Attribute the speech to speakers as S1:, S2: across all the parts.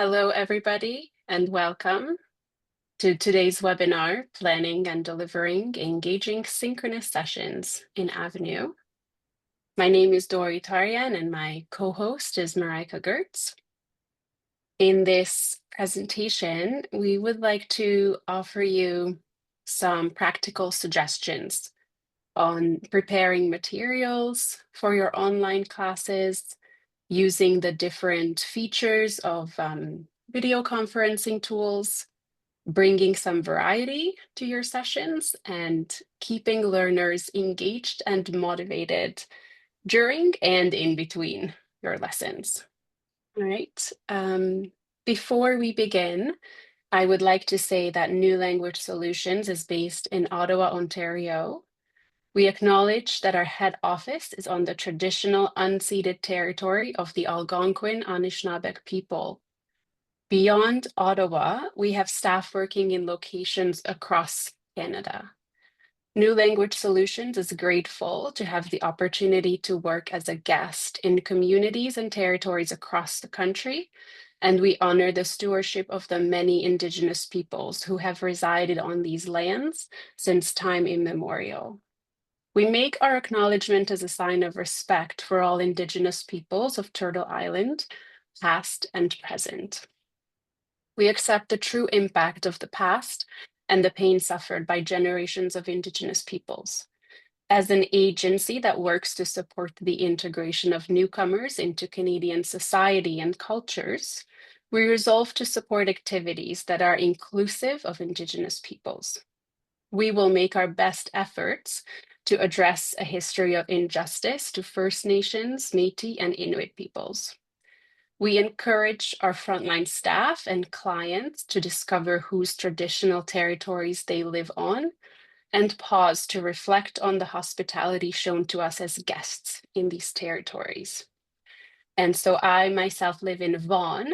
S1: Hello, everybody, and welcome to today's webinar, Planning and Delivering Engaging Synchronous Sessions in Avenue. My name is Dori Tarjan, and my co-host is Marijke Geurts. In this presentation, we would like to offer you some practical suggestions on preparing materials for your online classes, using the different features of video conferencing tools, bringing some variety to your sessions, and keeping learners engaged and motivated during and in between your lessons. All right. Before we begin, I would like to say that New Language Solutions is based in Ottawa, Ontario. We acknowledge that our head office is on the traditional unceded territory of the Algonquin Anishinaabeg people. Beyond Ottawa, we have staff working in locations across Canada. New Language Solutions is grateful to have the opportunity to work as a guest in communities and territories across the country, and we honor the stewardship of the many Indigenous peoples who have resided on these lands since time immemorial. We make our acknowledgement as a sign of respect for all Indigenous peoples of Turtle Island, past and present. We accept the true impact of the past and the pain suffered by generations of Indigenous peoples. As an agency that works to support the integration of newcomers into Canadian society and cultures, we resolve to support activities that are inclusive of Indigenous peoples. We will make our best efforts to address a history of injustice to First Nations, Métis, and Inuit peoples. We encourage our frontline staff and clients to discover whose traditional territories they live on and pause to reflect on the hospitality shown to us as guests in these territories. And so I myself live in Vaughan,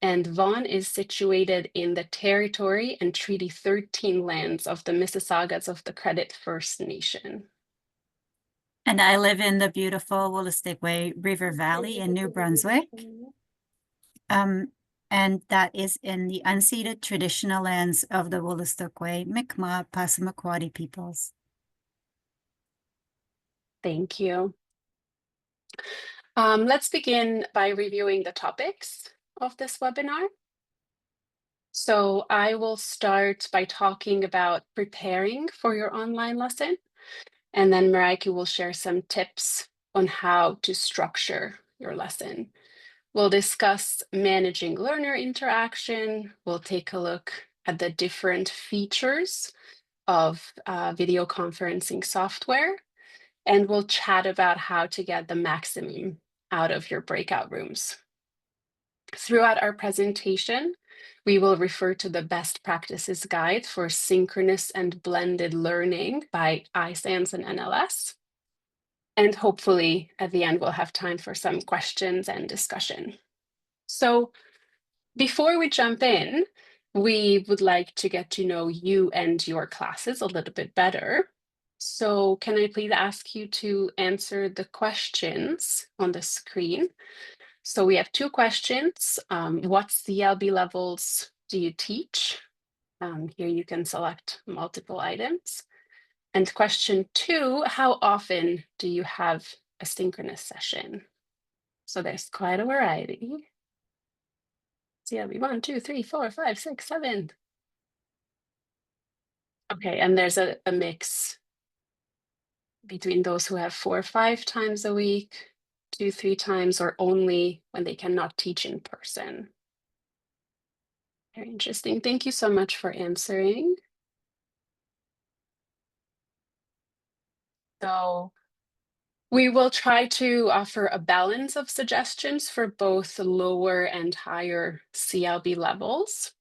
S1: and Vaughan is situated in the Territory and Treaty 13 lands of the Mississaugas of the Credit First Nation.
S2: And I live in the beautiful Wolastoqey River Valley in New Brunswick. And that is in the unceded traditional lands of the Wolastoqey, Mi'kmaq, Passamaquoddy peoples.
S1: Thank you. Let's begin by reviewing the topics of this webinar. So I will start by talking about preparing for your online lesson, and then Marijke will share some tips on how to structure your lesson. We'll discuss managing learner interaction. We'll take a look at the different features of video conferencing software, and we'll chat about how to get the maximum out of your breakout rooms. Throughout our presentation, we will refer to the Best Practices Guide for Synchronous and Blended Learning by iSANS and NLS. And hopefully at the end, we'll have time for some questions and discussion. So before we jump in, we would like to get to know you and your classes a little bit better. So can I please ask you to answer the questions on the screen? So we have two questions. What CLB levels do you teach? Here you can select multiple items. And question 2, how often do you have a synchronous session? So there's quite a variety. CLB 1, 2, 3, 4, 5, 6, 7. Okay, and there's a mix between those who have 4 or 5 times a week, 2, 3 times, or only when they cannot teach in person. Very interesting. Thank you so much for answering. So we will try to offer a balance of suggestions for both lower and higher CLB levels.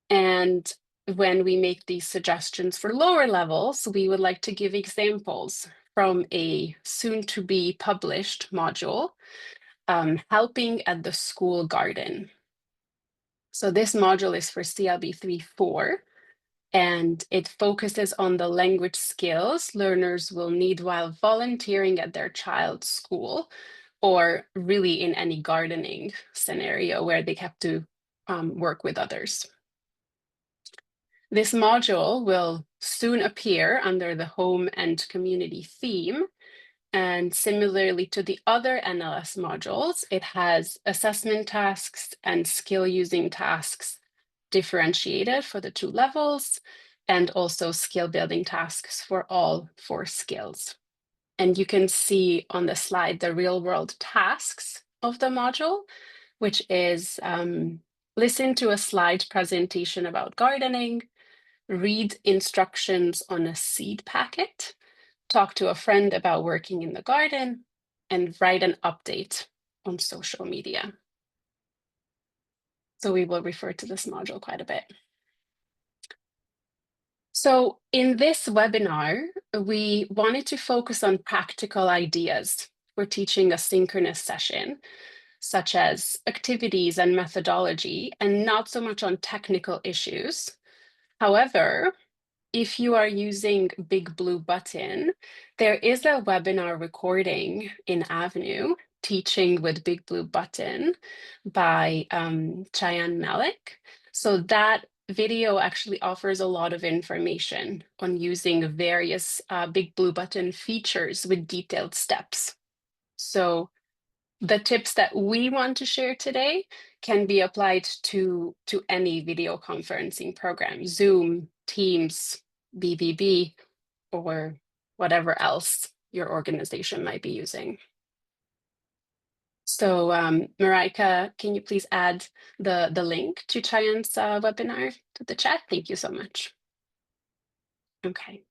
S1: And when we make these suggestions for lower levels, we would like to give examples from a soon-to-be published module, Helping at the School Garden. So this module is for CLB 3-4, and it focuses on the language skills learners will need while volunteering at their child's school, or really in any gardening scenario where they have to work with others. This module will soon appear under the home and community theme. And similarly to the other NLS modules, it has assessment tasks and skill using tasks differentiated for the 2 levels, and also skill building tasks for all 4 skills. And you can see on the slide the real world tasks of the module, which is listen to a slide presentation about gardening, read instructions on a seed packet, talk to a friend about working in the garden, and write an update on social media. So we will refer to this module quite a bit. So in this webinar, we wanted to focus on practical ideas for teaching a synchronous session, such as activities and methodology, and not so much on technical issues. However, if you are using Big Blue Button, there is a webinar recording in Avenue, Teaching with Big Blue Button by Tarjan Malik. So that video actually offers a lot of information on using various Big Blue Button features with detailed steps. So the tips that we want to share today can be applied to any video conferencing program, Zoom, Teams, BBB, or whatever else your organization might be using. So Marijke, can you please add the link to Tarjan's webinar to the chat? Thank you so much. Okay,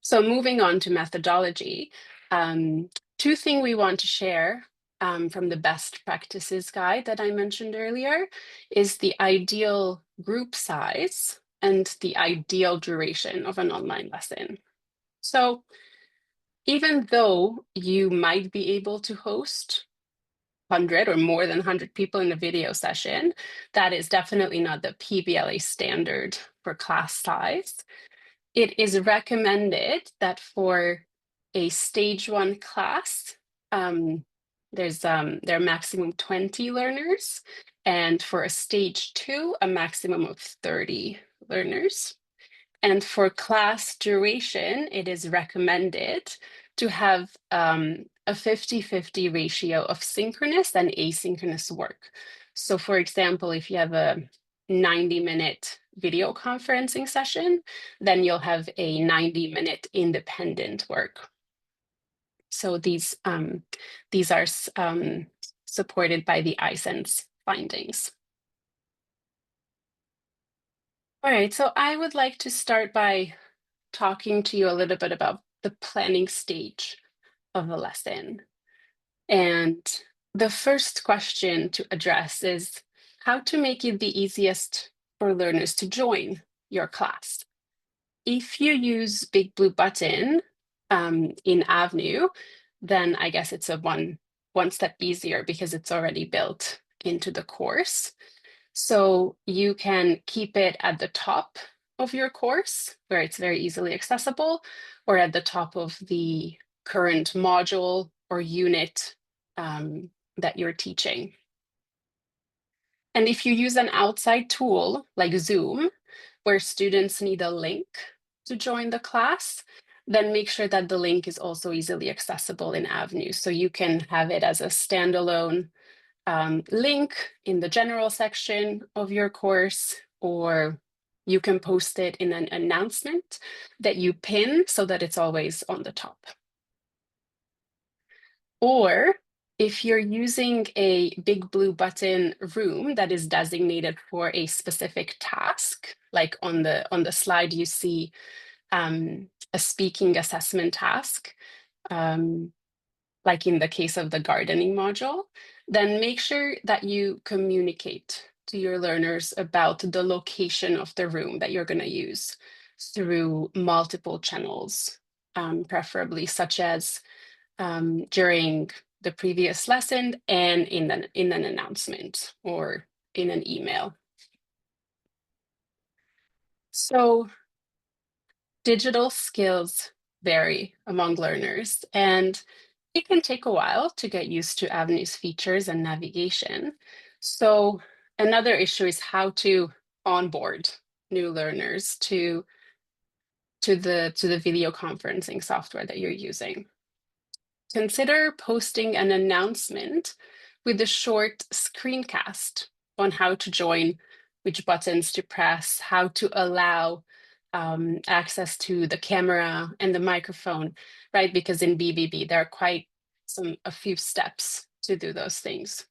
S1: so moving on to methodology, 2 things we want to share from the best practices guide that I mentioned earlier is the ideal group size and the ideal duration of an online lesson. So even though you might be able to host 100 or more than 100 people in a video session, that is definitely not the PBLA standard for class size. It is recommended that for a stage 1 class, there are maximum 20 learners, and for a stage 2, a maximum of 30 learners. And for class duration, it is recommended to have a 50-50 ratio of synchronous and asynchronous work. So for example, if you have a 90-minute video conferencing session, then you'll have a 90-minute independent work. So these are supported by the iSense findings. All right, so I would like to start by talking to you a little bit about the planning stage of a lesson. And the first question to address is how to make it the easiest for learners to join your class. If you use Big Blue Button in Avenue, then I guess it's a one step easier because it's already built into the course. So you can keep it at the top of your course where it's very easily accessible, or at the top of the current module or unit that you're teaching. And if you use an outside tool like Zoom, where students need a link to join the class, then make sure that the link is also easily accessible in Avenue. So you can have it as a standalone link in the general section of your course, or you can post it in an announcement that you pin so that it's always on the top. Or if you're using a Big Blue Button room that is designated for a specific task, like on the slide you see a speaking assessment task, like in the case of the gardening module, then make sure that you communicate to your learners about the location of the room that you're going to use through multiple channels, preferably such as during the previous lesson and in an announcement or in an email. So digital skills vary among learners, and it can take a while to get used to Avenue's features and navigation. So Another issue is how to onboard new learners to the video conferencing software that you're using. Consider posting an announcement with a short screencast on how to join, which buttons to press, how to allow access to the camera and the microphone, right? Because in BBB, there are quite a few steps to do those things.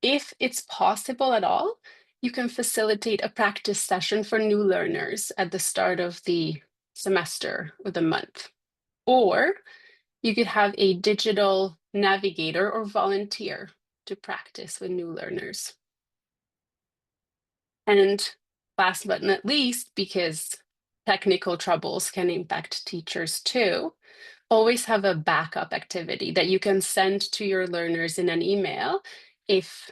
S1: If it's possible at all, you can facilitate a practice session for new learners at the start of the semester or the month. Or you could have a digital navigator or volunteer to practice with new learners. And last but not least, because technical troubles can impact teachers too, always have a backup activity that you can send to your learners in an email if,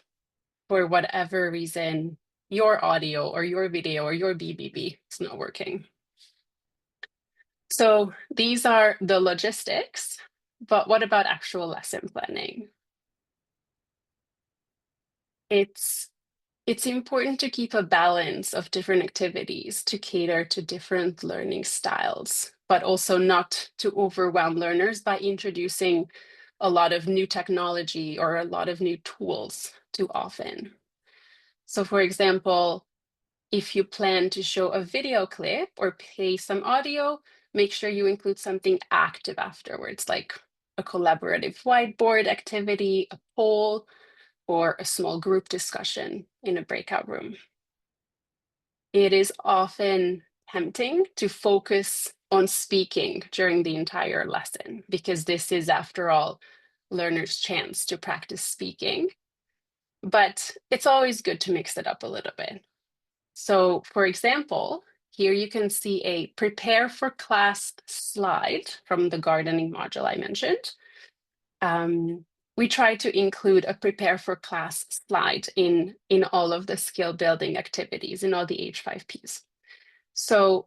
S1: for whatever reason, your audio or your video or your BBB is not working. So these are the logistics, but what about actual lesson planning? It's important to keep a balance of different activities to cater to different learning styles, but also not to overwhelm learners by introducing a lot of new technology or a lot of new tools too often. So for example, if you plan to show a video clip or play some audio, make sure you include something active afterwards, like a collaborative whiteboard activity, a poll, or a small group discussion in a breakout room. It is often tempting to focus on speaking during the entire lesson because this is, after all, learners' chance to practice speaking. But it's always good to mix it up a little bit. So, for example, here you can see a prepare for class slide from the gardening module I mentioned. We try to include a prepare for class slide in all of the skill building activities, in all the H5Ps. So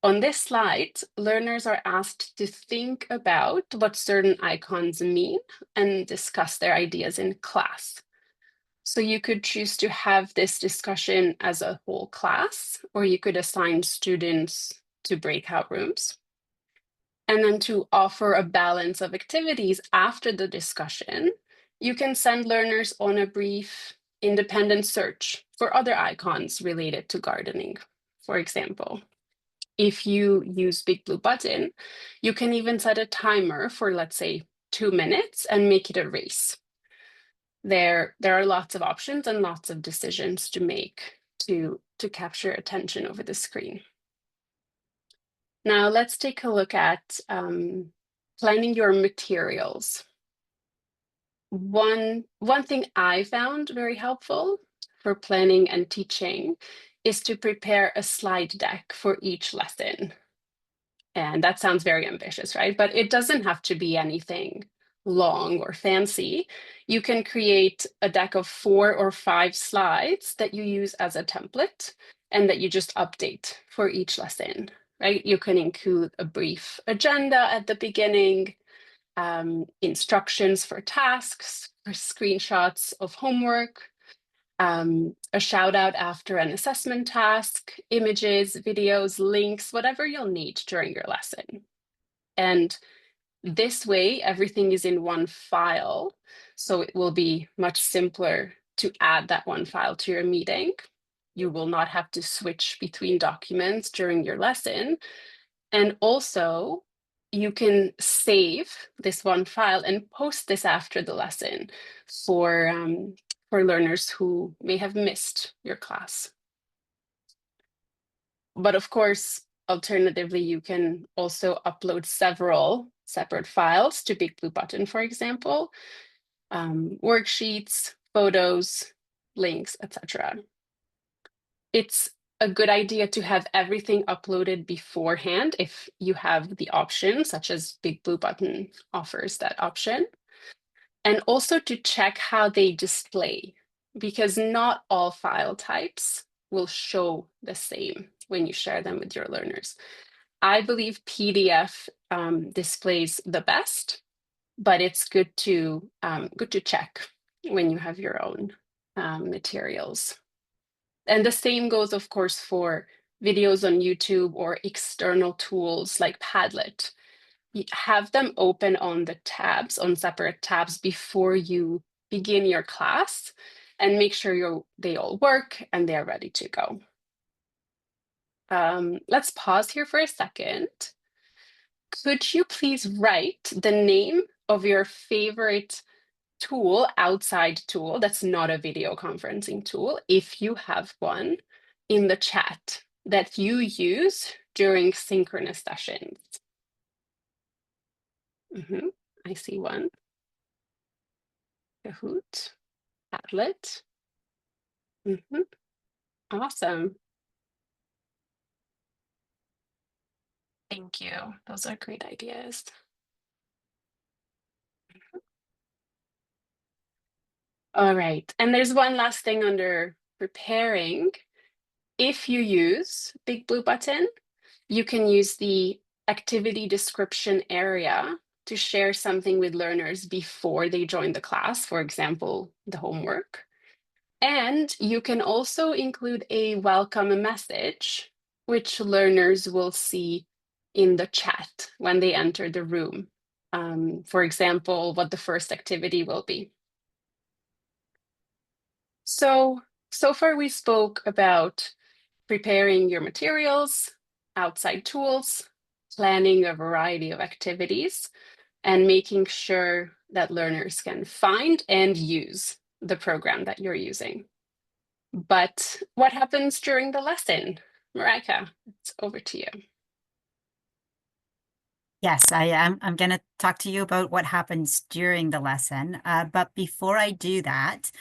S1: on this slide, learners are asked to think about what certain icons mean and discuss their ideas in class. So you could choose to have this discussion as a whole class, or you could assign students to breakout rooms. And then to offer a balance of activities after the discussion, you can send learners on a brief independent search for other icons related to gardening. For example, if you use Big Blue Button, you can even set a timer for, let's say, 2 minutes and make it a race. There are lots of options and lots of decisions to make to capture attention over the screen. Now let's take a look at planning your materials. One thing I found very helpful for planning and teaching is to prepare a slide deck for each lesson. And that sounds very ambitious, right? But it doesn't have to be anything long or fancy. You can create a deck of 4 or 5 slides that you use as a template and that you just update for each lesson, right? You can include a brief agenda at the beginning, instructions for tasks, for screenshots of homework, a shout out after an assessment task, images, videos, links, whatever you'll need during your lesson. And this way, everything is in one file, so it will be much simpler to add that one file to your meeting. You will not have to switch between documents during your lesson. And also, you can save this one file and post this after the lesson for learners who may have missed your class. But of course, alternatively, you can also upload several separate files to Big Blue Button, for example, worksheets, photos, links, etc. It's a good idea to have everything uploaded beforehand if you have the option, such as Big Blue Button offers that option. And also to check how they display, because not all file types will show the same when you share them with your learners. I believe PDF displays the best, but it's good to check when you have your own. materials. And the same goes, of course, for videos on YouTube or external tools like Padlet. Have them open on the tabs, on separate tabs before you begin your class, and make sure they all work and they're ready to go. Let's pause here for a second. Could you please write the name of your favorite tool, outside tool, that's not a video conferencing tool, if you have one, in the chat that you use during synchronous sessions? I see one. Kahoot, Padlet. Awesome. Thank you. Those are great ideas. All right. And there's one last thing under preparing. If you use Big Blue Button, you can use the activity description area to share something with learners before they join the class, for example, the homework. And you can also include a welcome message, which learners will see in the chat when they enter the room. For example, what the first activity will be. So far we spoke about preparing your materials, outside tools, planning a variety of activities, and making sure that learners can find and use the program that you're using. But what happens during the lesson? Marijke, it's over to you.
S2: Yes, I am. I'm going to talk to you about what happens during the lesson. But before I do that,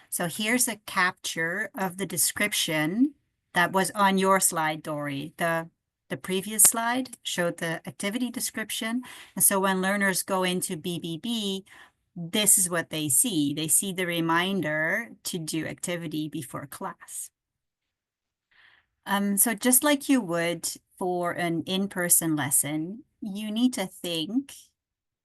S2: so here's a capture of the description that was on your slide, Dori. The previous slide showed the activity description. And so when learners go into BBB, this is what they see. They see the reminder to do activity before class. So just like you would for an in-person lesson, you need to think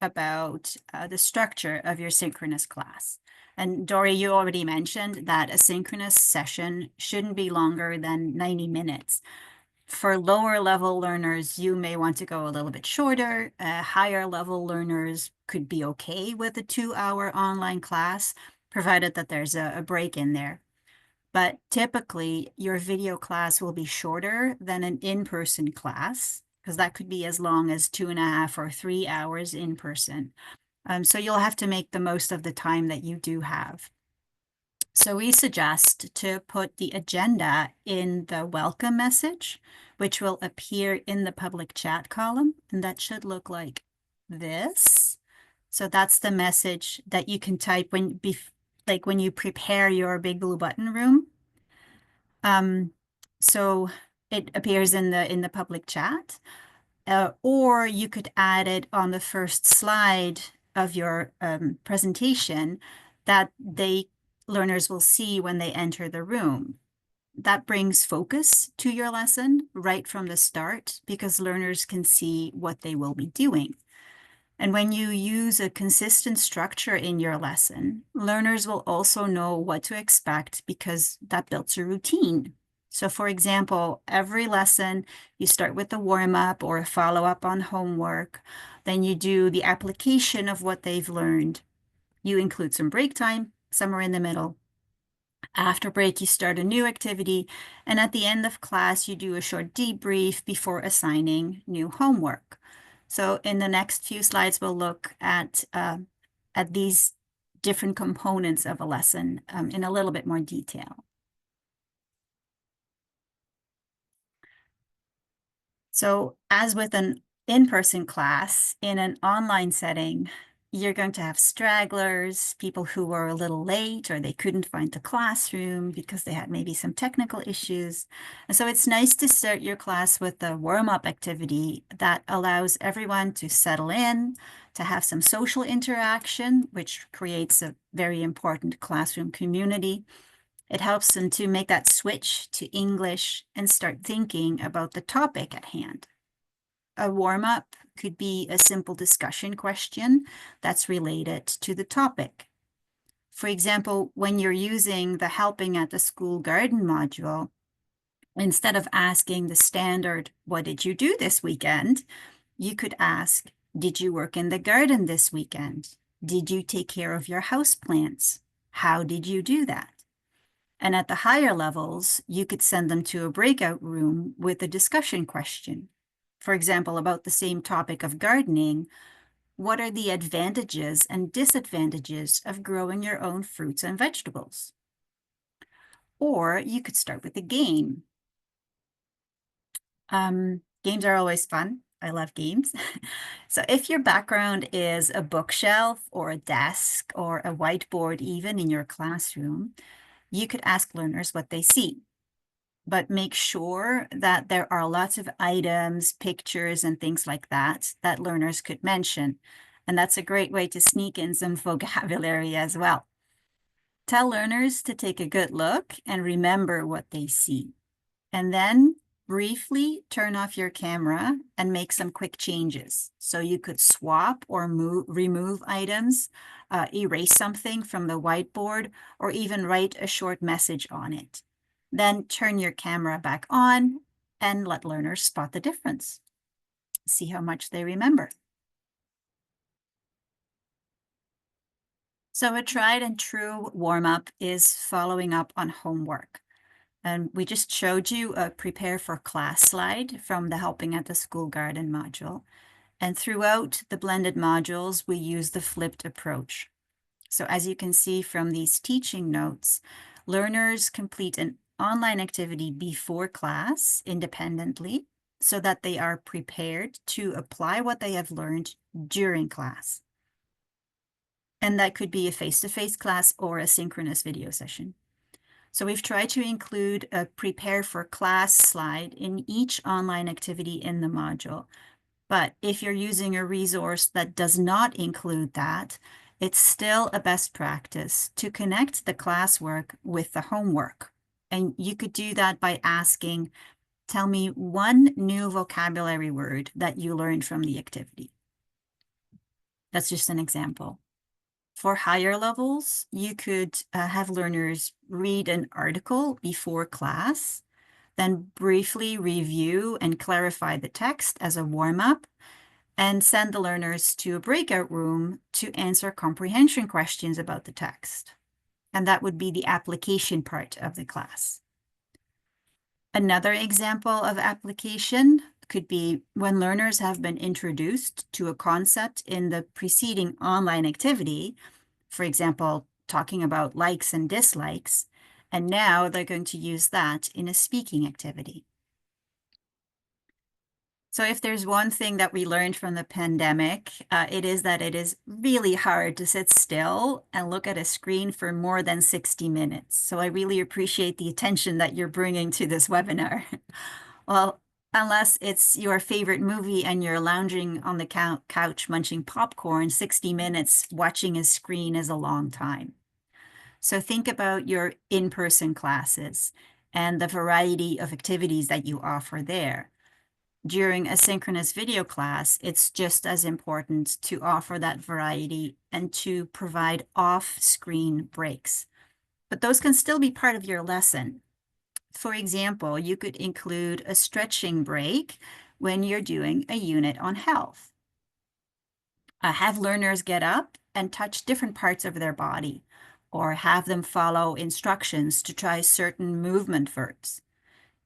S2: about the structure of your synchronous class. And Dori, you already mentioned that a synchronous session shouldn't be longer than 90 minutes. For lower level learners, you may want to go a little bit shorter. Higher level learners could be okay with a 2-hour online class, provided that there's a break in there. But typically, your video class will be shorter than an in-person class, because that could be as long as 2.5 or 3 hours in person. So you'll have to make the most of the time that you do have. So we suggest to put the agenda in the welcome message, which will appear in the public chat column, and that should look like this. So that's the message that you can type when you prepare your Big Blue Button room. So it appears in the public chat, or you could add it on the first slide of your presentation that learners will see when they enter the room. That brings focus to your lesson right from the start because learners can see what they will be doing. And when you use a consistent structure in your lesson, learners will also know what to expect because that builds a routine. So for example, every lesson, you start with a warm-up or a follow-up on homework. Then you do the application of what they've learned. You include some break time, somewhere in the middle. After break, you start a new activity. And at the end of class, you do a short debrief before assigning new homework. So in the next few slides, we'll look at these different components of a lesson in a little bit more detail. So as with an in-person class, in an online setting, you're going to have stragglers, people who were a little late or they couldn't find the classroom because they had maybe some technical issues. And so it's nice to start your class with a warm-up activity that allows everyone to settle in, to have some social interaction, which creates a very important classroom community. It helps them to make that switch to English and start thinking about the topic at hand. A warm-up could be a simple discussion question that's related to the topic. For example, when you're using the helping at the school garden module, instead of asking the standard, what did you do this weekend? You could ask, did you work in the garden this weekend? Did you take care of your house plants? How did you do that? And at the higher levels, you could send them to a breakout room with a discussion question. For example, about the same topic of gardening, what are the advantages and disadvantages of growing your own fruits and vegetables? Or you could start with a game. Games are always fun. I love games. So if your background is a bookshelf or a desk or a whiteboard, even in your classroom, you could ask learners what they see. But make sure that there are lots of items, pictures, and things like that that learners could mention. And that's a great way to sneak in some vocabulary as well. Tell learners to take a good look and remember what they see. And then briefly turn off your camera and make some quick changes. So you could swap or remove items, erase something from the whiteboard, or even write a short message on it. Then turn your camera back on and let learners spot the difference. See how much they remember. So a tried and true warm-up is following up on homework. And we just showed you a prepare for class slide from the Helping at the School Garden module. And throughout the blended modules, we use the flipped approach. So as you can see from these teaching notes, learners complete an online activity before class independently so that they are prepared to apply what they have learned during class. And that could be a face-to-face class or a synchronous video session. So we've tried to include a prepare for class slide in each online activity in the module. But if you're using a resource that does not include that, it's still a best practice to connect the classwork with the homework. And you could do that by asking, tell me one new vocabulary word that you learned from the activity. That's just an example. For higher levels, you could have learners read an article before class, then briefly review and clarify the text as a warm-up, and send the learners to a breakout room to answer comprehension questions about the text. And that would be the application part of the class. Another example of application could be when learners have been introduced to a concept in the preceding online activity, for example, talking about likes and dislikes, and now they're going to use that in a speaking activity. So if there's one thing that we learned from the pandemic, it is that it is really hard to sit still and look at a screen for more than 60 minutes. So I really appreciate the attention that you're bringing to this webinar. Well, unless it's your favorite movie and you're lounging on the couch munching popcorn, 60 minutes watching a screen is a long time. So think about your in-person classes and the variety of activities that you offer there. During a synchronous video class, it's just as important to offer that variety and to provide off-screen breaks. But those can still be part of your lesson. For example, you could include a stretching break when you're doing a unit on health. Have learners get up and touch different parts of their body, or have them follow instructions to try certain movement verbs.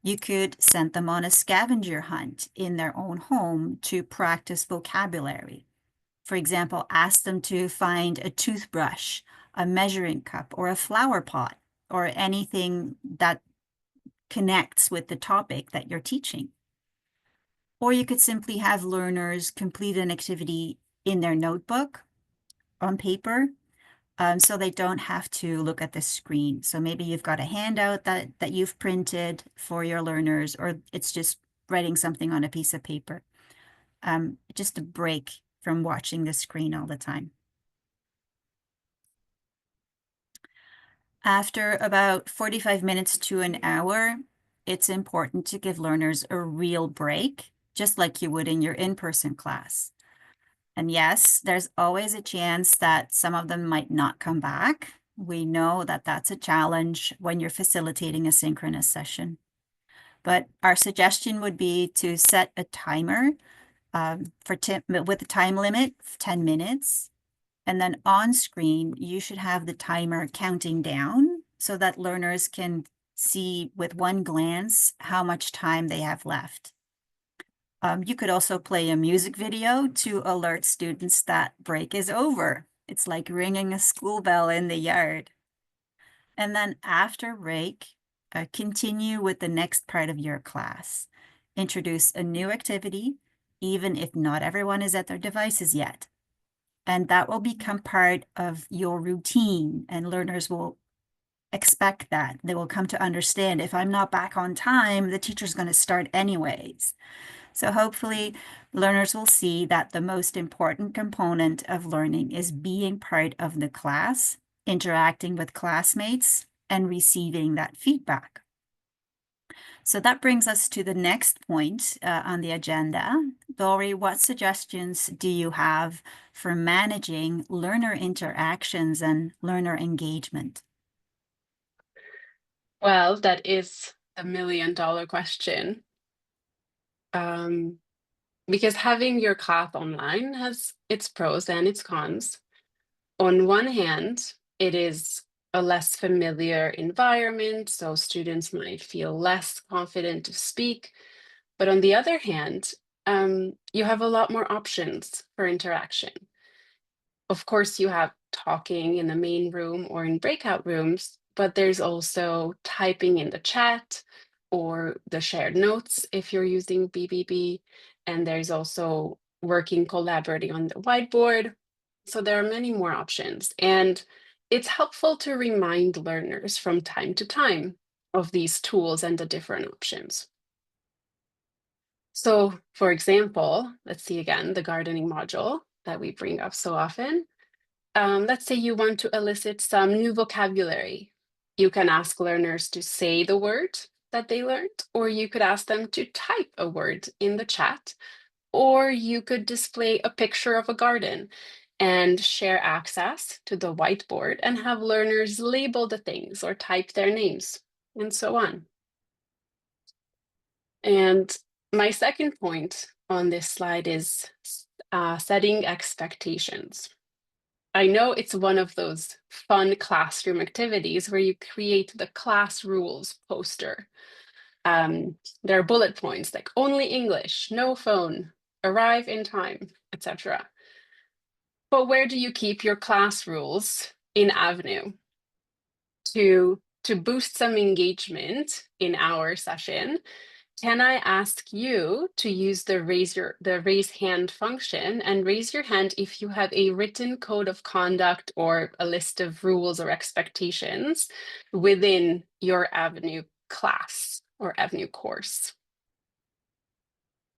S2: You could send them on a scavenger hunt in their own home to practice vocabulary. For example, ask them to find a toothbrush, a measuring cup, or a flower pot, or anything that connects with the topic that you're teaching. Or you could simply have learners complete an activity in their notebook on paper, so they don't have to look at the screen. So maybe you've got a handout that you've printed for your learners, or it's just writing something on a piece of paper. Just a break from watching the screen all the time. After about 45 minutes to an hour, it's important to give learners a real break, just like you would in your in-person class. And yes, there's always a chance that some of them might not come back. We know that that's a challenge when you're facilitating a synchronous session. But our suggestion would be to set a timer with a time limit of 10 minutes. And then on screen, you should have the timer counting down so that learners can see with one glance how much time they have left. You could also play a music video to alert students that break is over. It's like ringing a school bell in the yard. And then after break, continue with the next part of your class. Introduce a new activity, even if not everyone is at their devices yet. And that will become part of your routine, and learners will expect that. They will come to understand if I'm not back on time, the teacher's going to start anyways. So hopefully learners will see that the most important component of learning is being part of the class, interacting with classmates, and receiving that feedback. So that brings us to the next point on the agenda. Dori, what suggestions do you have for managing learner interactions and learner engagement?
S1: Well, that is the $1 million question. Because having your class online has its pros and its cons. On one hand, it is a less familiar environment, so students might feel less confident to speak. But on the other hand, you have a lot more options for interaction. Of course, you have talking in the main room or in breakout rooms, but there's also typing in the chat or the shared notes if you're using BBB. And there's also working, collaborating on the whiteboard. So there are many more options. And it's helpful to remind learners from time to time of these tools and the different options. So, for example, let's see again the gardening module that we bring up so often. Let's say you want to elicit some new vocabulary. You can ask learners to say the word that they learned, or you could ask them to type a word in the chat, or you could display a picture of a garden and share access to the whiteboard and have learners label the things or type their names and so on. And my second point on this slide is setting expectations. I know it's one of those fun classroom activities where you create the class rules poster. There are bullet points like only English, no phone, arrive in time, etc. But where do you keep your class rules in Avenue? To boost some engagement in our session, can I ask you to use the raise hand function and raise your hand if you have a written code of conduct or a list of rules or expectations within your Avenue class or Avenue course?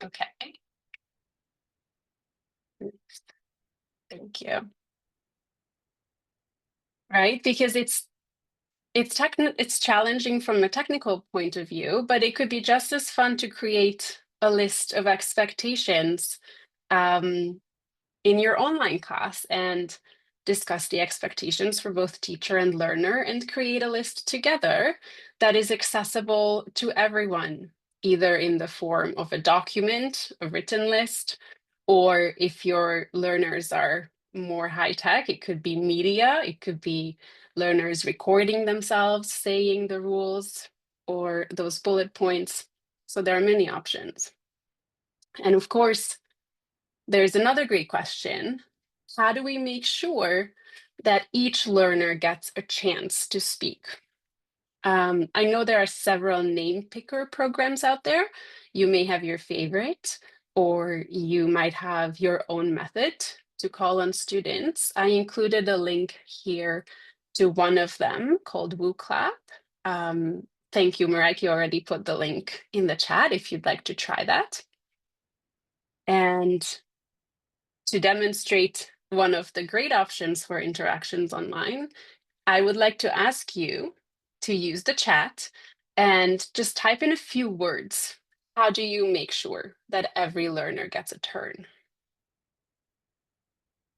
S1: Okay, thank you. Right, because it's challenging from a technical point of view, but it could be just as fun to create a list of expectations in your online class and discuss the expectations for both teacher and learner and create a list together that is accessible to everyone, either in the form of a document, a written list, or if your learners are more high tech, it could be media, it could be learners recording themselves, saying the rules or those bullet points. So there are many options. And of course, there's another great question. How do we make sure that each learner gets a chance to speak? I know there are several name picker programs out there. You may have your favorite, or you might have your own method to call on students. I included a link here to one of them called WooClap. Thank you, Marijke. You already put the link in the chat if you'd like to try that. And to demonstrate one of the great options for interactions online, I would like to ask you to use the chat and just type in a few words. How do you make sure that every learner gets a turn?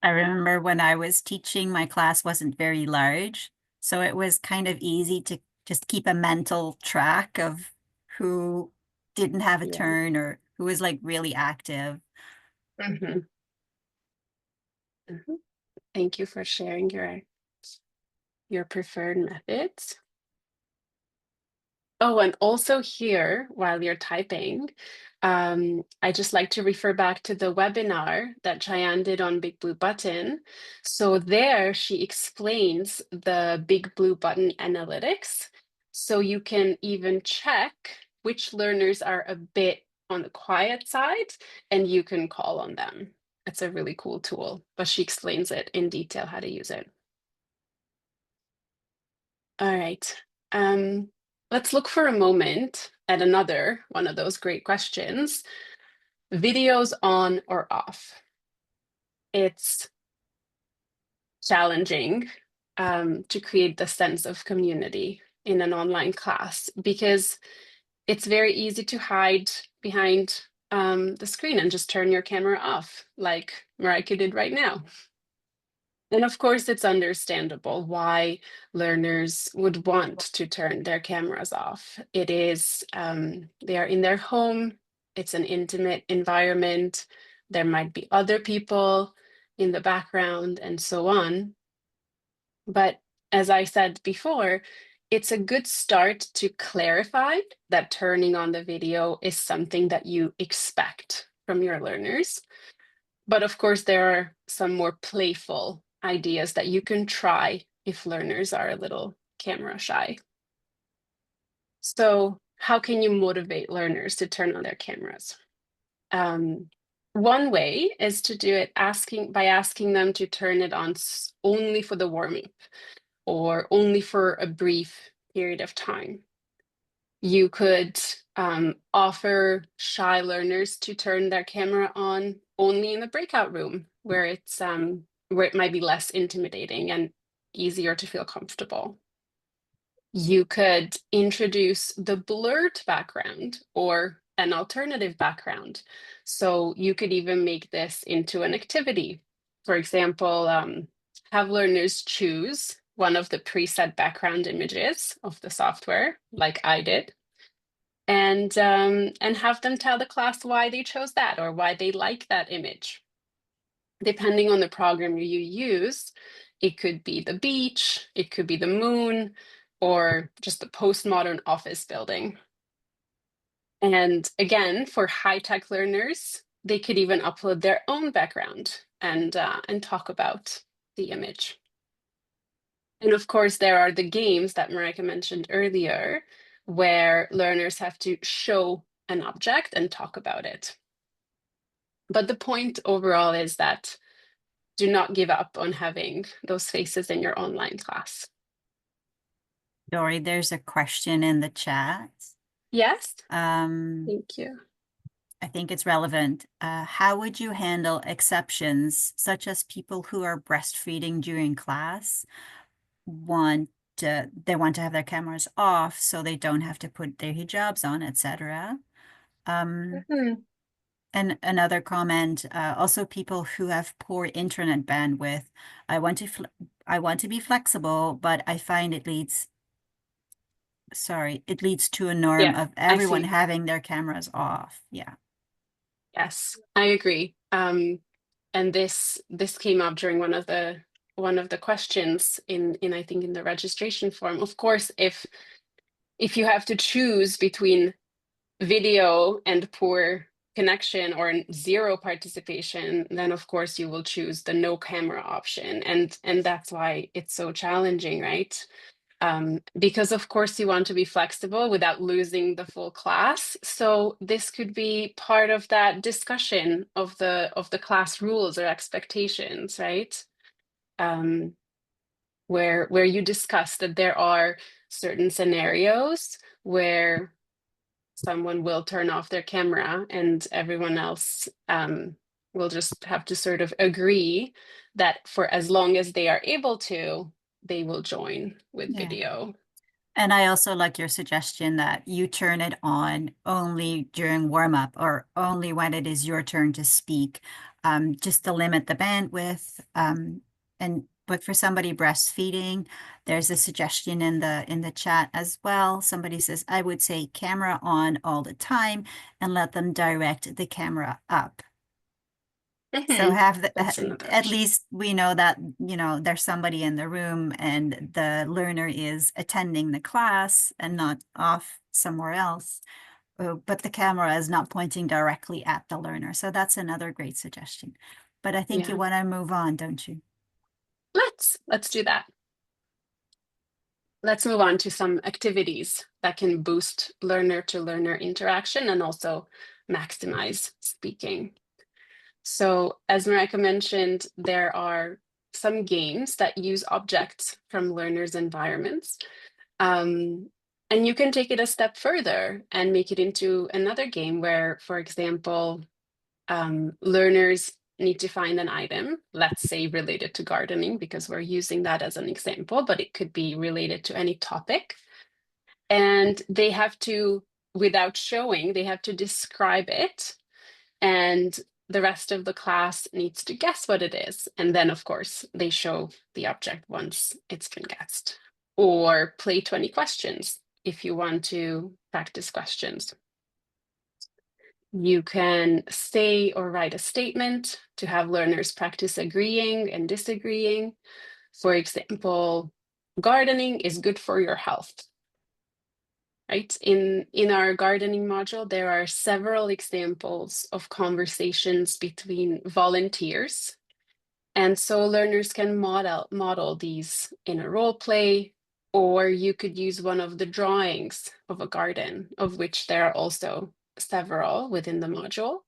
S2: I remember when I was teaching, my class wasn't very large. So it was kind of easy to just keep a mental track of who didn't have a
S1: Yeah.
S2: turn or who was like really active.
S1: Hmm. Hmm. Thank you for sharing your preferred methods. Oh, and also here, while you're typing, I just like to refer back to the webinar that Cheyenne did on Big Blue Button. So there she explains the Big Blue Button analytics. So you can even check which learners are a bit on the quiet side, and you can call on them. It's a really cool tool, but she explains it in detail how to use it. All right. Let's look for a moment at another one of those great questions. Videos on or off? It's challenging to create the sense of community in an online class because it's very easy to hide behind the screen and just turn your camera off, like Marijke did right now. And of course, it's understandable why learners would want to turn their cameras off. It is, they are in their home, it's an intimate environment, there might be other people in the background, and so on. But as I said before, it's a good start to clarify that turning on the video is something that you expect from your learners. But of course, there are some more playful ideas that you can try if learners are a little camera shy. So how can you motivate learners to turn on their cameras? Um, One way is to do it by asking them to turn it on only for the warm-up or only for a brief period of time. You could offer shy learners to turn their camera on only in the breakout room where it might be less intimidating and easier to feel comfortable. You could introduce the blurred background or an alternative background. So you could even make this into an activity. For example, have learners choose one of the preset background images of the software, like I did, and have them tell the class why they chose that or why they like that image. Depending on the program you use, it could be the beach, it could be the moon, or just the postmodern office building. And again, for high-tech learners, they could even upload their own background and talk about the image. And of course, there are the games that Marijke mentioned earlier, where learners have to show an object and talk about it. But the point overall is that do not give up on having those faces in your online class.
S2: Dori, there's a question in the chat.
S1: Yes,
S2: Um,
S1: thank you.
S2: I think it's relevant. How would you handle exceptions, such as people who are breastfeeding during class, they want to have their cameras off so they don't have to put their hijabs on, etc.
S1: Mhm.
S2: And another comment, also people who have poor internet bandwidth. I want to be flexible, but I find it leads to a norm
S1: Yeah,
S2: of
S1: I
S2: everyone
S1: see.
S2: having their cameras off. Yeah.
S1: Yes, I agree. And this came up during one of the questions in I think in the registration form. Of course, if you have to choose between video and poor connection or zero participation, then of course you will choose the no camera option. And that's why it's so challenging, right? Because of course you want to be flexible without losing the full class. So this could be part of that discussion of the class rules or expectations, right? Um, where you discuss that there are certain scenarios where someone will turn off their camera and everyone else will just have to sort of agree that for as long as they are able to, they will join with
S2: Yeah.
S1: video.
S2: And I also like your suggestion that you turn it on only during warm up or only when it is your turn to speak, just to limit the bandwidth. And but for somebody breastfeeding, there's a suggestion in the chat as well. Somebody says, I would say camera on all the time and let them direct the camera up. So have
S1: That's another
S2: at
S1: option.
S2: least we know that, there's somebody in the room and the learner is attending the class and not off somewhere else. But the camera is not pointing directly at the learner. So that's another great suggestion. But I think you
S1: Yeah,
S2: want to move on, don't you?
S1: let's do that. Let's move on to some activities that can boost learner-to-learner interaction and also maximize speaking. So as Marijke mentioned, there are some games that use objects from learners' environments. And you can take it a step further and make it into another game where, for example, learners need to find an item, let's say related to gardening, because we're using that as an example, but it could be related to any topic. And they have to, without showing, they have to describe it. And the rest of the class needs to guess what it is. And then, of course, they show the object once it's been guessed. Or play 20 questions if you want to practice questions. You can say or write a statement to have learners practice agreeing and disagreeing. For example, gardening is good for your health. Right? In our gardening module, there are several examples of conversations between volunteers. And so learners can model these in a role play, or you could use one of the drawings of a garden, of which there are also several within the module.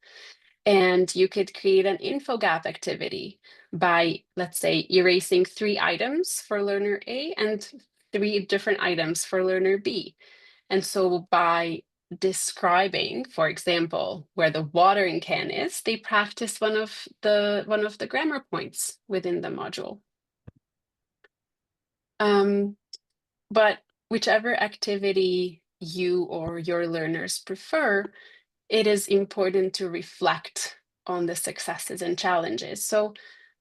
S1: And you could create an infogap activity by, let's say, erasing 3 items for learner A and 3 different items for learner B. And so by describing, for example, where the watering can is, they practice one of the grammar points within the module. But whichever activity you or your learners prefer, it is important to reflect on the successes and challenges. So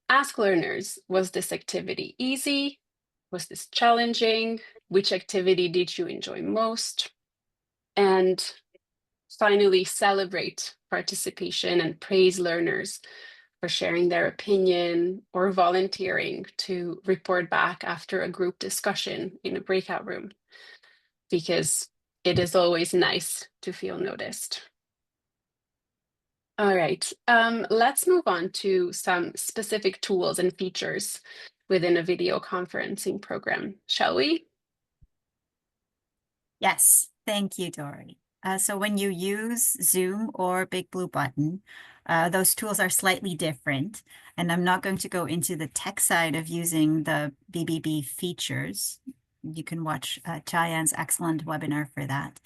S1: ask learners, was this activity easy? Was this challenging? Which activity did you enjoy most? And finally, celebrate participation and praise learners for sharing their opinion or volunteering to report back after a group discussion in a breakout room, because it is always nice to feel noticed. All right, let's move on to some specific tools and features within a video conferencing program, shall we?
S2: Yes, thank you, Dori. So when you use Zoom or Big Blue Button, those tools are slightly different. And I'm not going to go into the tech side of using the BBB features. You can watch Tarjan's excellent webinar for that.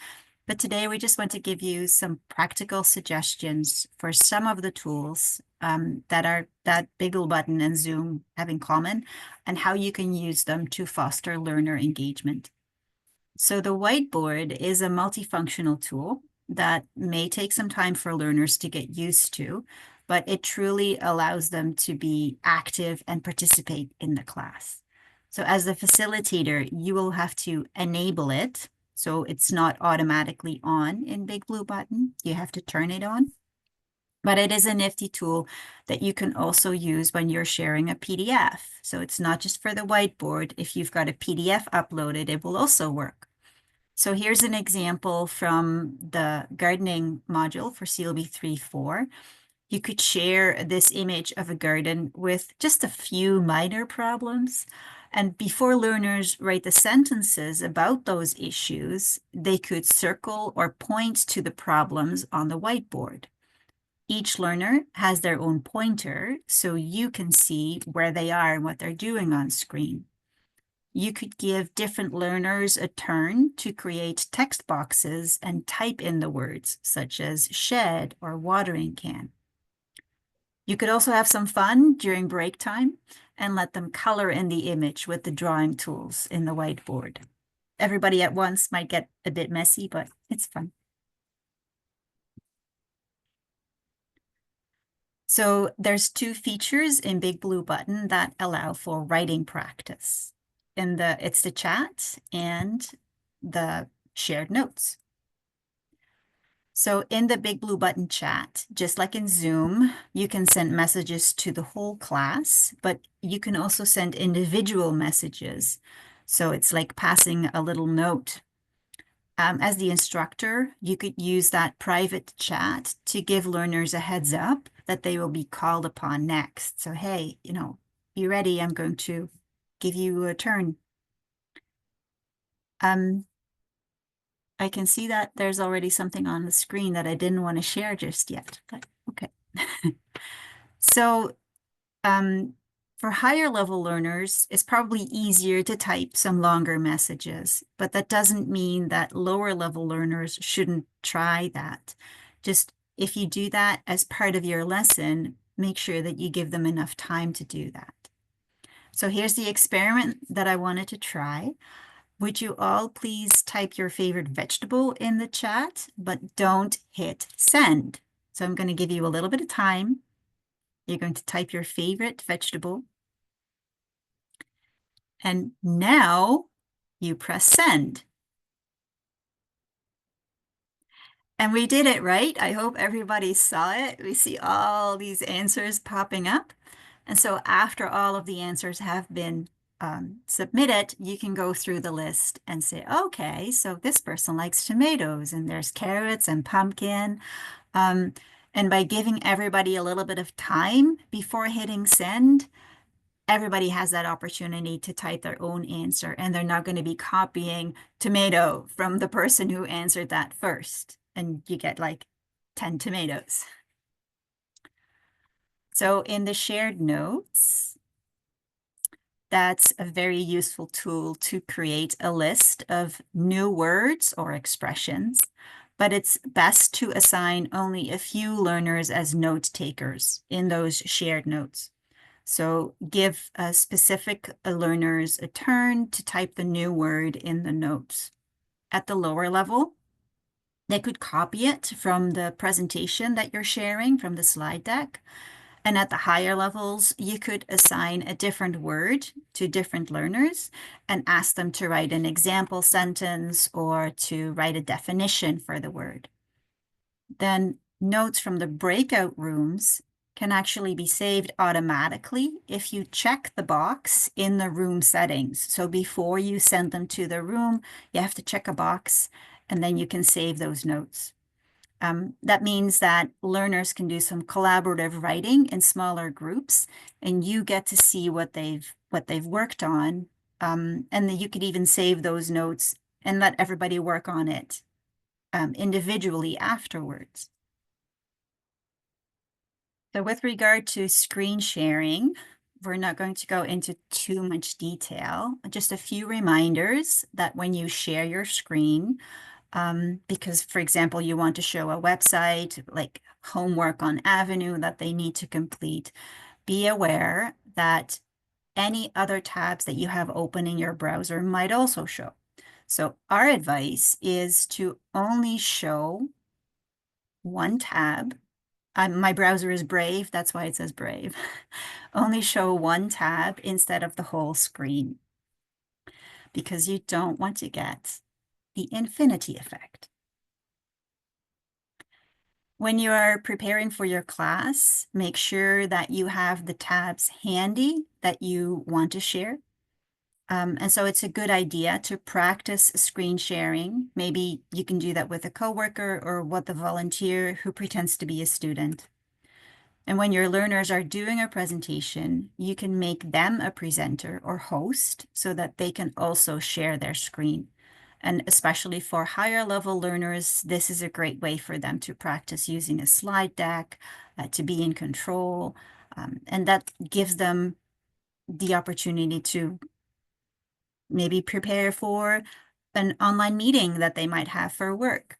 S2: But today we just want to give you some practical suggestions for some of the tools that Big Blue Button and Zoom have in common and how you can use them to foster learner engagement. So the whiteboard is a multifunctional tool that may take some time for learners to get used to, but it truly allows them to be active and participate in the class. So as the facilitator, you will have to enable it. So it's not automatically on in Big Blue Button. You have to turn it on. But it is a nifty tool that you can also use when you're sharing a PDF. So it's not just for the whiteboard. If you've got a PDF uploaded, it will also work. So here's an example from the gardening module for CLB 3.4. You could share this image of a garden with just a few minor problems. And before learners write the sentences about those issues, they could circle or point to the problems on the whiteboard. Each learner has their own pointer, so you can see where they are and what they're doing on screen. You could give different learners a turn to create text boxes and type in the words, such as shed or watering can. You could also have some fun during break time and let them color in the image with the drawing tools in the whiteboard. Everybody at once might get a bit messy, but it's fun. So there's two features in Big Blue Button that allow for writing practice. It's the chat and the shared notes. So in the Big Blue Button chat, just like in Zoom, you can send messages to the whole class, but you can also send individual messages. So it's like passing a little note. As the instructor, you could use that private chat to give learners a heads up that they will be called upon next. So, hey, be ready. I'm going to give you a turn. I can see that there's already something on the screen that I didn't want to share just yet, but okay. So for higher level learners, it's probably easier to type some longer messages, but that doesn't mean that lower level learners shouldn't try that. Just if you do that as part of your lesson, make sure that you give them enough time to do that. So here's the experiment that I wanted to try. Would you all please type your favorite vegetable in the chat, but don't hit send. So I'm going to give you a little bit of time. You're going to type your favorite vegetable. And now you press send. And we did it, right? I hope everybody saw it. We see all these answers popping up. And so after all of the answers have been submitted, you can go through the list and say, okay, so this person likes tomatoes and there's carrots and pumpkin. And by giving everybody a little bit of time before hitting send, everybody has that opportunity to type their own answer, and they're not going to be copying tomato from the person who answered that first. And you get like 10 tomatoes. So in the shared notes, that's a very useful tool to create a list of new words or expressions, but it's best to assign only a few learners as note takers in those shared notes. So give specific learners a turn to type the new word in the notes. At the lower level, they could copy it from the presentation that you're sharing from the slide deck. And at the higher levels, you could assign a different word to different learners and ask them to write an example sentence or to write a definition for the word. Then notes from the breakout rooms can actually be saved automatically if you check the box in the room settings. So before you send them to the room, you have to check a box and then you can save those notes. That means that learners can do some collaborative writing in smaller groups, and you get to see what they've worked on. And then you could even save those notes and let everybody work on it individually afterwards. So with regard to screen sharing, we're not going to go into too much detail, just a few reminders that when you share your screen, because, for example, you want to show a website like homework on Avenue that they need to complete, be aware that any other tabs that you have open in your browser might also show. So our advice is to only show one tab. My browser is Brave, that's why it says Brave. Only show one tab instead of the whole screen, because you don't want to get the infinity effect. When you are preparing for your class, make sure that you have the tabs handy that you want to share. And so it's a good idea to practice screen sharing. Maybe you can do that with a coworker or with a volunteer who pretends to be a student. And when your learners are doing a presentation, you can make them a presenter or host so that they can also share their screen. And especially for higher level learners, this is a great way for them to practice using a slide deck, to be in control. And that gives them the opportunity to maybe prepare for an online meeting that they might have for work.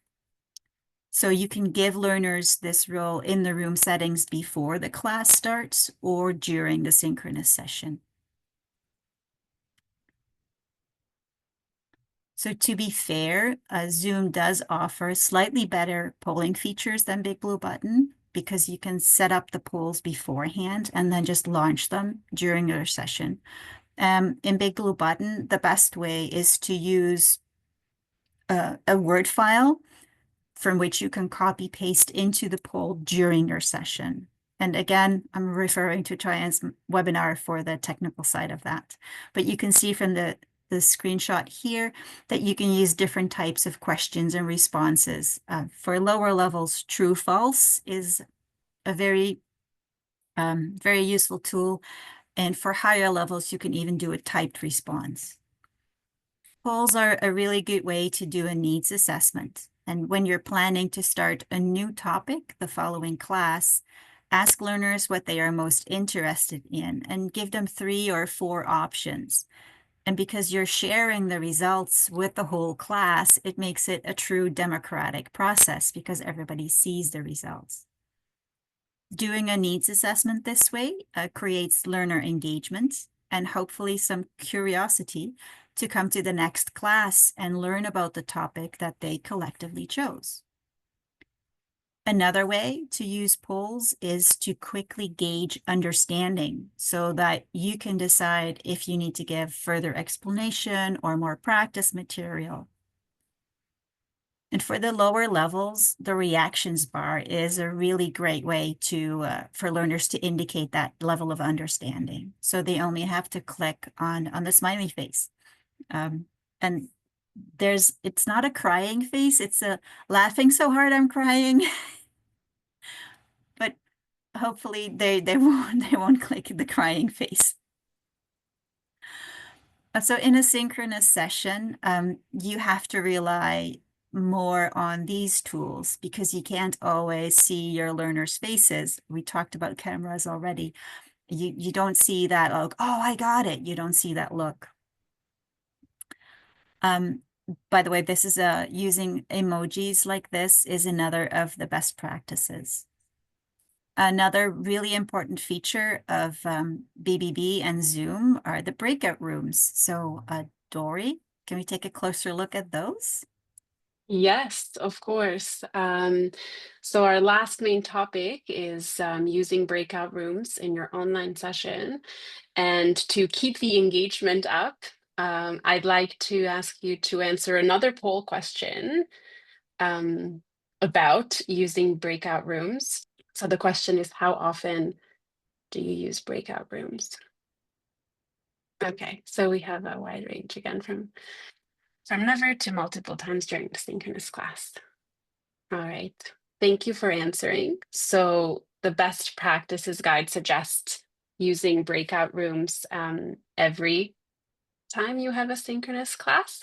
S2: So you can give learners this role in the room settings before the class starts or during the synchronous session. So to be fair, Zoom does offer slightly better polling features than Big Blue Button. because you can set up the polls beforehand and then just launch them during your session. In Big Blue Button, the best way is to use a Word file from which you can copy paste into the poll during your session. And again, I'm referring to Tarjan's webinar for the technical side of that. But you can see from the screenshot here that you can use different types of questions and responses. For lower levels, true, false is a very useful tool. And for higher levels, you can even do a typed response. Polls are a really good way to do a needs assessment. And when you're planning to start a new topic the following class, ask learners what they are most interested in and give them 3 or 4 options. And because you're sharing the results with the whole class, it makes it a true democratic process because everybody sees the results. Doing a needs assessment this way creates learner engagement and hopefully some curiosity to come to the next class and learn about the topic that they collectively chose. Another way to use polls is to quickly gauge understanding so that you can decide if you need to give further explanation or more practice material. And for the lower levels, the reactions bar is a really great way to for learners to indicate that level of understanding. So they only have to click on the smiley face. And it's not a crying face, it's a laughing so hard I'm crying. But hopefully they won't click the crying face. So in a synchronous session, you have to rely more on these tools because you can't always see your learners' faces. We talked about cameras already. You don't see that look, oh, I got it. You don't see that look. By the way, this is using emojis like this is another of the best practices. Another really important feature of BBB and Zoom are the breakout rooms. So Dori, can we take a closer look at those?
S1: Yes, of course. So our last main topic is using breakout rooms in your online session. And to keep the engagement up, I'd like to ask you to answer another poll question about using breakout rooms. So the question is, how often do you use breakout rooms? Okay, so we have a wide range again from never to multiple times during the synchronous class. All right, thank you for answering. So the best practices guide suggests using breakout rooms every time you have a synchronous class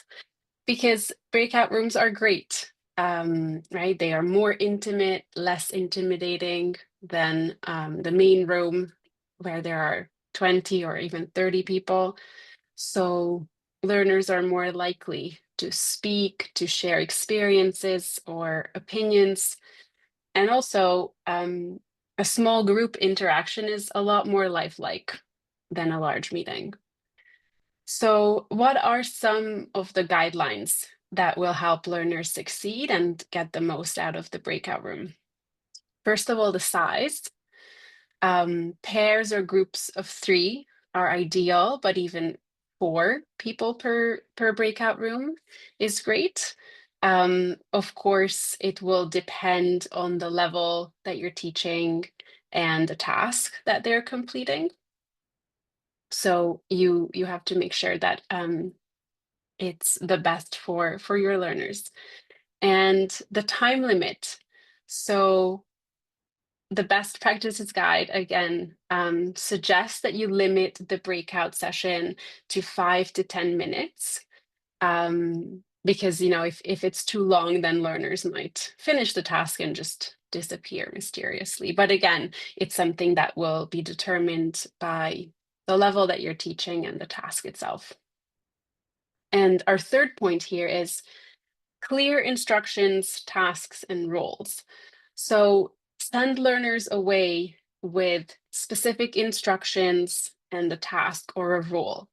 S1: because breakout rooms are great, right? They are more intimate, less intimidating than the main room where there are 20 or even 30 people. So learners are more likely to speak, to share experiences or opinions. And also, a small group interaction is a lot more lifelike than a large meeting. So what are some of the guidelines that will help learners succeed and get the most out of the breakout room? First of all, the size. Pairs or groups of 3 are ideal, but even 4 people per breakout room is great. Of course, it will depend on the level that you're teaching and the task that they're completing. So you have to make sure that it's the best for your learners. And the time limit. So the best practices guide again suggests that you limit the breakout session to 5 to 10 minutes because if it's too long, then learners might finish the task and just disappear mysteriously. But again, it's something that will be determined by the level that you're teaching and the task itself. And our third point here is clear instructions, tasks, and roles. So send learners away with specific instructions and a task or a role.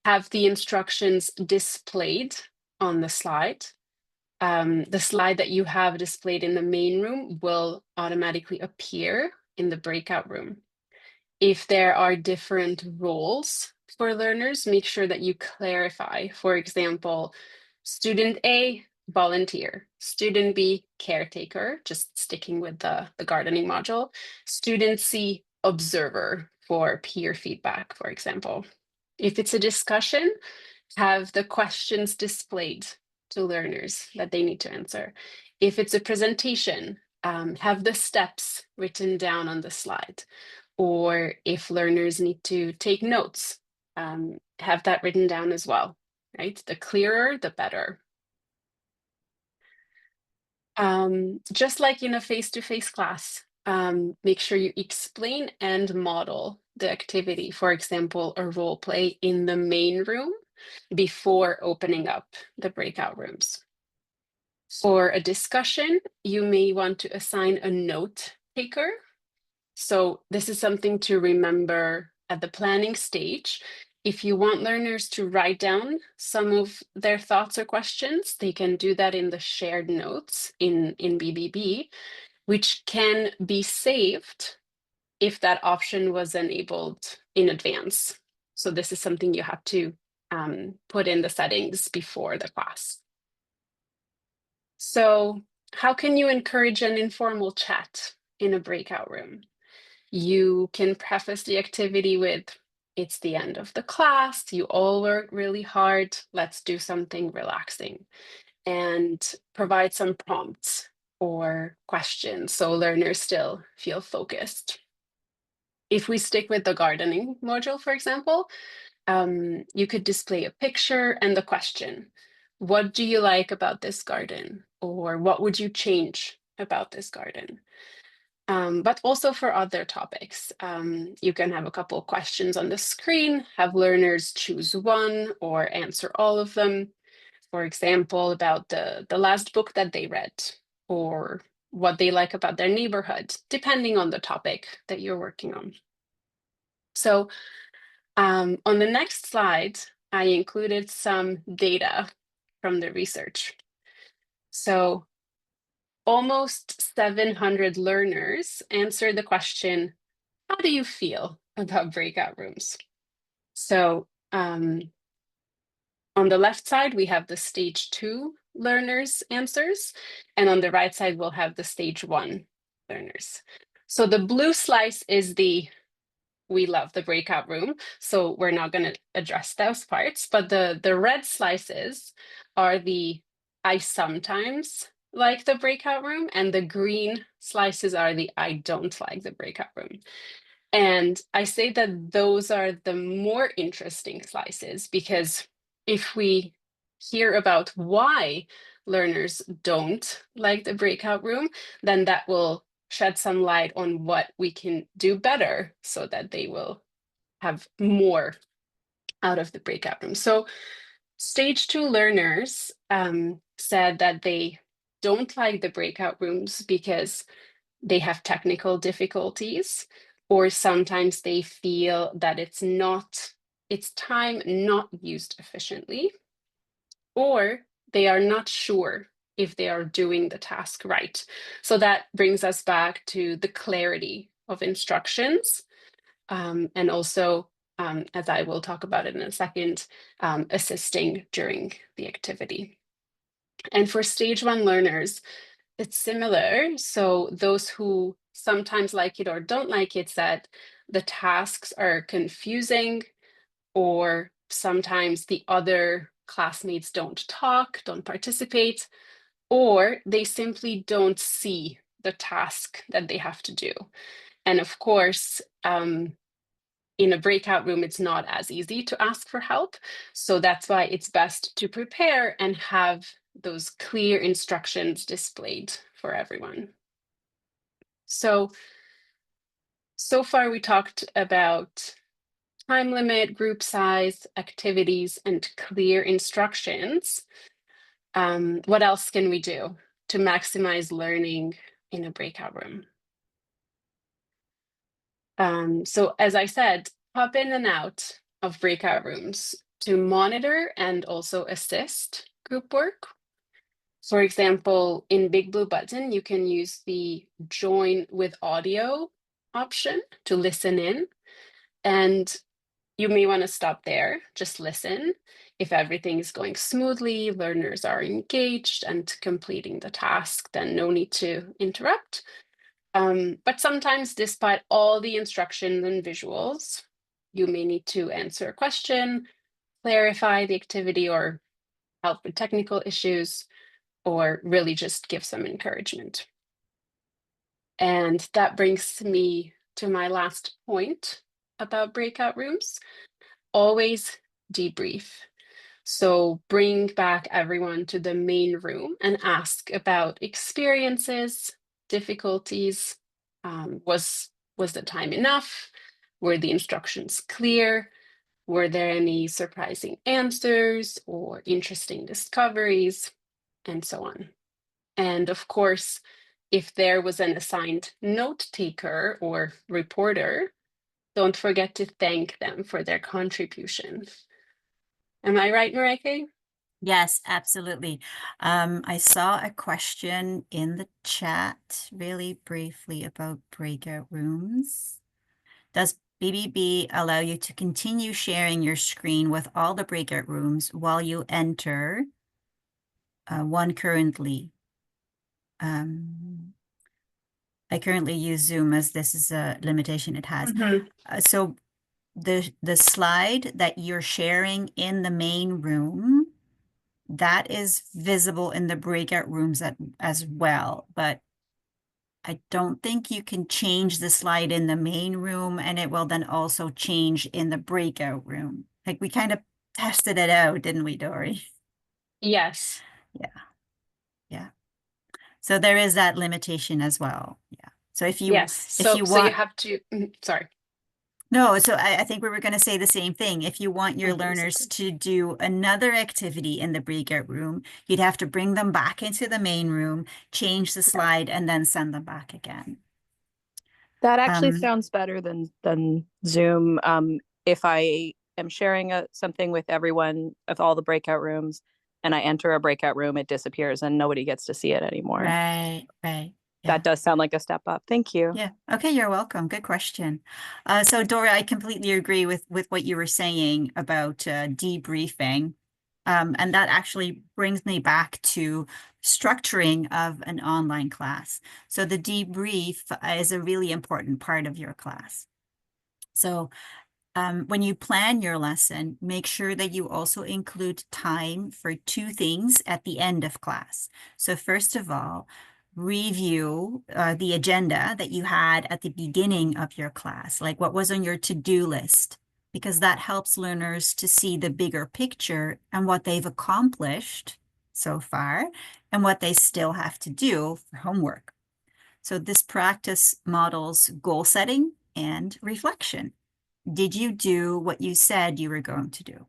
S1: Have the instructions displayed on the slide. the slide that you have displayed in the main room will automatically appear in the breakout room. If there are different roles for learners, make sure that you clarify. For example, student A, volunteer. Student B, caretaker, just sticking with the gardening module. Student C, observer for peer feedback, for example. If it's a discussion, have the questions displayed to learners that they need to answer. If it's a presentation, have the steps written down on the slide. Or if learners need to take notes, have that written down as well, right? The clearer, the better. Just like in a face-to-face class, make sure you explain and model the activity. For example, a role play in the main room before opening up the breakout rooms. For a discussion, you may want to assign a note taker. So this is something to remember at the planning stage. If you want learners to write down some of their thoughts or questions, they can do that in the shared notes in BBB, which can be saved if that option was enabled in advance. So this is something you have to put in the settings before the class. So how can you encourage an informal chat in a breakout room? You can preface the activity with, it's the end of the class, you all worked really hard, let's do something relaxing. And provide some prompts or questions so learners still feel focused. If we stick with the gardening module, for example, you could display a picture and the question. What do you like about this garden? Or what would you change about this garden? But also for other topics, you can have a couple of questions on the screen, have learners choose one or answer all of them. For example, about the last book that they read or what they like about their neighborhood, depending on the topic that you're working on. So on the next slide, I included some data from the research. So almost 700 learners answered the question, how do you feel about breakout rooms? So on the left side, we have the stage 2 learners' answers, and on the right side, we'll have the stage 1 learners. So the blue slice is we love the breakout room, so we're not going to address those parts, but the red slices are the I sometimes like the breakout room, and the green slices are the I don't like the breakout room. And I say that those are the more interesting slices because if we hear about why learners don't like the breakout room, then that will shed some light on what we can do better so that they will have more out of the breakout room. So stage 2 learners said that they don't like the breakout rooms because they have technical difficulties, or sometimes they feel that it's time not used efficiently, or they are not sure if they are doing the task right. So that brings us back to the clarity of instructions, and also, as I will talk about it in a second, assisting during the activity. And for stage 1 learners, it's similar. So those who sometimes like it or don't like it said the tasks are confusing, or sometimes the other classmates don't talk, don't participate, or they simply don't see the task that they have to do. And of course, in a breakout room, it's not as easy to ask for help. So that's why it's best to prepare and have those clear instructions displayed for everyone. So far we talked about time limit, group size, activities, and clear instructions. What else can we do to maximize learning in a breakout room? So as I said, pop in and out of breakout rooms to monitor and also assist group work. For example, in Big Blue Button, you can use the join with audio option to listen in. And you may want to stop there, just listen. If everything is going smoothly, learners are engaged and completing the task, then no need to interrupt. But sometimes, despite all the instructions and visuals, you may need to answer a question, clarify the activity, or help with technical issues, or really just give some encouragement. And that brings me to my last point about breakout rooms. Always debrief. So bring back everyone to the main room and ask about experiences, difficulties. Was the time enough? Were the instructions clear? Were there any surprising answers or interesting discoveries? And so on. And of course, if there was an assigned note taker or reporter, don't forget to thank them for their contribution. Am I right, Marijke?
S2: Yes, absolutely. I saw a question in the chat really briefly about breakout rooms. Does BBB allow you to continue sharing your screen with all the breakout rooms while you enter one currently? I currently use Zoom as this is a limitation it has.
S1: Mhm.
S2: So the slide that you're sharing in the main room, that is visible in the breakout rooms as well, but I don't think you can change the slide in the main room and it will then also change in the breakout room. Like we kind of tested it out, didn't we, Dori?
S1: Yes.
S2: Yeah, yeah. So there is that limitation as well. Yeah. So
S1: Yes.
S2: if
S1: So
S2: you
S1: so you
S2: want,
S1: have to, sorry.
S2: no, so I think we were going to say the same thing. If you want your learners
S1: Basically.
S2: to do another activity in the breakout room, you'd have to bring them back into the main room, change the
S1: Yeah.
S2: slide, and then send them back again.
S3: That actually
S2: Um,
S3: sounds better than Zoom. If I am sharing something with everyone of all the breakout rooms and I enter a breakout room, it disappears and nobody gets to see it anymore.
S2: right, right.
S3: That
S2: Yeah.
S3: does sound like a step up. Thank you.
S2: Yeah. Okay, you're welcome. Good question. So Dora, I completely agree with what you were saying about debriefing. And that actually brings me back to structuring of an online class. So the debrief is a really important part of your class. So when you plan your lesson, make sure that you also include time for two things at the end of class. So first of all, review the agenda that you had at the beginning of your class, like what was on your to-do list, because that helps learners to see the bigger picture and what they've accomplished so far and what they still have to do for homework. So this practice models goal setting and reflection. Did you do what you said you were going to do?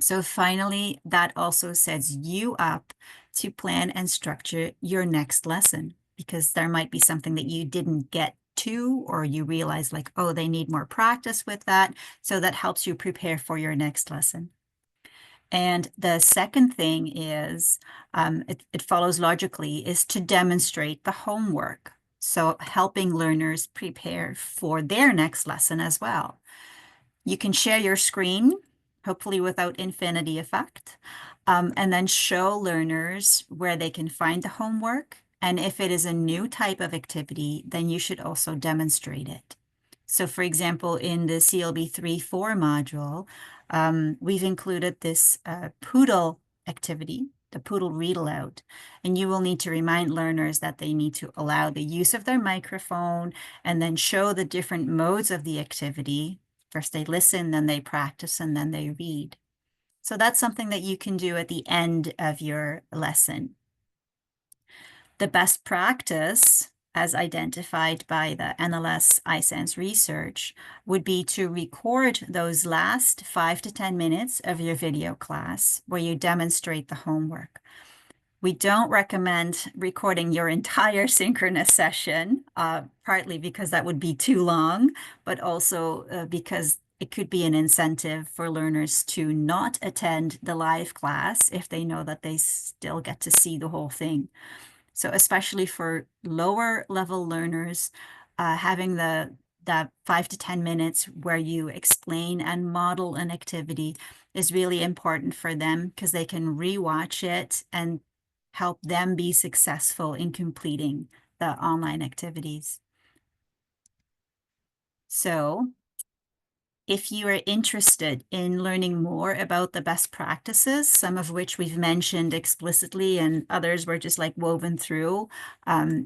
S2: So finally, that also sets you up to plan and structure your next lesson because there might be something that you didn't get to or you realize like, oh, they need more practice with that. So that helps you prepare for your next lesson. And the second thing is, it follows logically, is to demonstrate the homework. So helping learners prepare for their next lesson as well. You can share your screen, hopefully without infinity effect, and then show learners where they can find the homework. And if it is a new type of activity, then you should also demonstrate it. So for example, in the CLB 3-4 module, we've included this poodle activity, the poodle read aloud. And you will need to remind learners that they need to allow the use of their microphone and then show the different modes of the activity. First they listen, then they practice, and then they read. So that's something that you can do at the end of your lesson. The best practice, as identified by the NLS iSense research, would be to record those last 5 to 10 minutes of your video class where you demonstrate the homework. We don't recommend recording your entire synchronous session, partly because that would be too long, but also because it could be an incentive for learners to not attend the live class if they know that they still get to see the whole thing. So especially for lower level learners, having that 5 to 10 minutes where you explain and model an activity is really important for them because they can rewatch it and help them be successful in completing the online activities. So if you are interested in learning more about the best practices, some of which we've mentioned explicitly and others were just like woven through,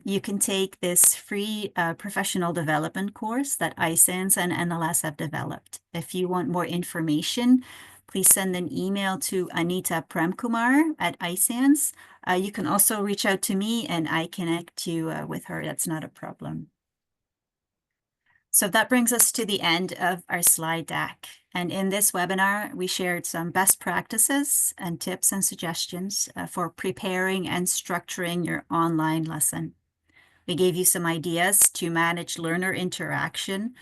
S2: you can take this free professional development course that iSense and NLS have developed. If you want more information, please send an email to Anita Premkumar at iSense. You can also reach out to me and I connect you with her. That's not a problem. So that brings us to the end of our slide deck. And in this webinar, we shared some best practices and tips and suggestions for preparing and structuring your online lesson. We gave you some ideas to manage learner interaction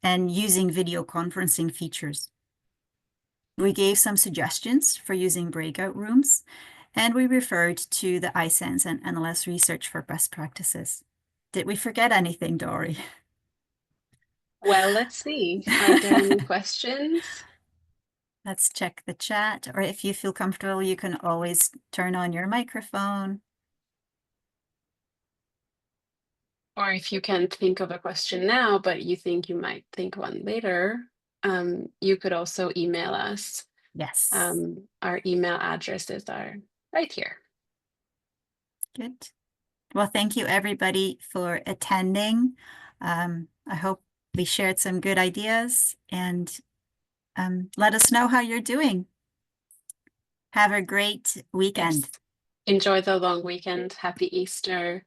S2: and using video conferencing features. We gave some suggestions for using breakout rooms, and we referred to the iSense and NLS research for best practices. Did we forget anything, Dori?
S1: Well, let's see. Are there any questions?
S2: Let's check the chat, or if you feel comfortable, you can always turn on your microphone.
S1: Or if you can't think of a question now, but you think you might think one later, you could also email us.
S2: Yes.
S1: Our email addresses are right here.
S2: Good. Well, thank you everybody for attending. I hope we shared some good ideas, and let us know how you're doing. Have a great weekend.
S1: Yes. Enjoy the long weekend. Happy Easter.